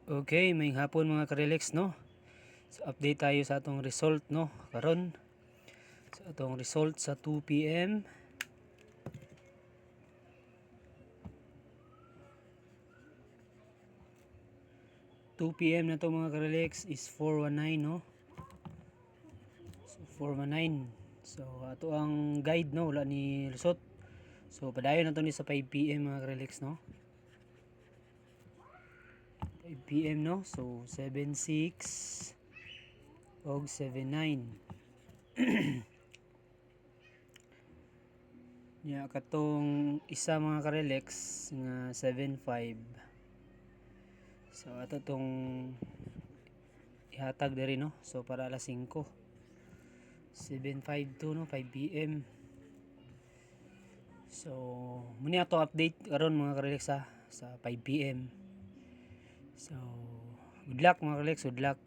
Okay, may hapon mga karelax, no? So update tayo sa atong result, no? Karon sa atong result sa 2 PM. Na to mga karelax is 419, no? So 419. So ato ang guide, no, wala ni lusot. So padayon na to ni sa 5 PM mga karelax, no? 5 PM, no? So 76 og 79. Ya katong isa mga karelax nga 75. So ato tong ihatag diri, no? So para alas 5. 7:52, no, 5 PM. So muni ato update karon mga karelax sa 5 PM. So good luck mga karelax, good luck.